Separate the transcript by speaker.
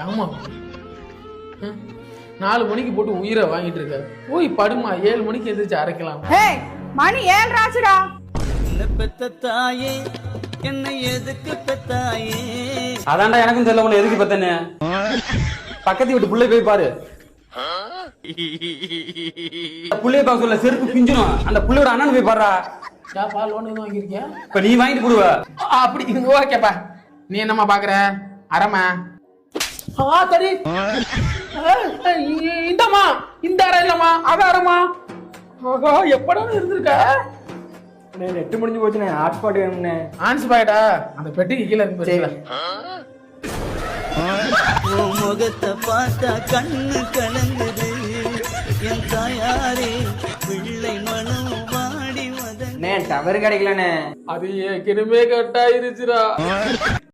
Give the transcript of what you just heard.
Speaker 1: ஆமா 4 மணிக்கு போட்டு உயிரை வாங்கிட்டு இருக்க. போய் படுமா, 7 மணிக்கு எந்திரிச்சு அரைக்கலாம்.
Speaker 2: ஏய் மணி 7 ஆச்சுடா.
Speaker 3: என்ன பெத்த தாயே, என்னை எதுக்கு பெத்தாயே?
Speaker 4: அதான்டா எனக்கும் தெரியல உன்னை எதுக்கு பெத்தனே. பக்கத்து வீட்டு புள்ளை போய் பாரு. புள்ளைய பார்க்க சொல்ல செருப்பு பிஞ்சிடும். அந்த புள்ளையோட அண்ணன் போய் பாருடா.
Speaker 1: பால் லோன் எதுவும் வாங்கியிருக்கியா?
Speaker 4: இப்ப நீ வாங்கிட்டு போடுவ.
Speaker 1: அப்படி ஓகேப்பா. நீ என்னம்மா பாக்குற? அரமா தடி இந்தம்மா, இந்த அறை இல்லம்மா, அது அரமா. ஆகா எப்படா இருந்திருக்க?
Speaker 5: நெட்டு முடிஞ்சு போச்சுண்ணே, ஹாட்ஸ்பாட் வேணும்ண்ணே.
Speaker 1: ஆன்ஸ் பாய்டா, அந்த பெட்டிக்கு கீழே இருக்கு.
Speaker 3: முகத்தை பார்த்தா கண்ணு கலங்குது என் தாயாரே, பிள்ளை மனம் வாடி வத.
Speaker 5: டவர் கிடைக்கலண்ணே.
Speaker 1: அது ஏற்கனவே கட்டாயிருச்சுடா.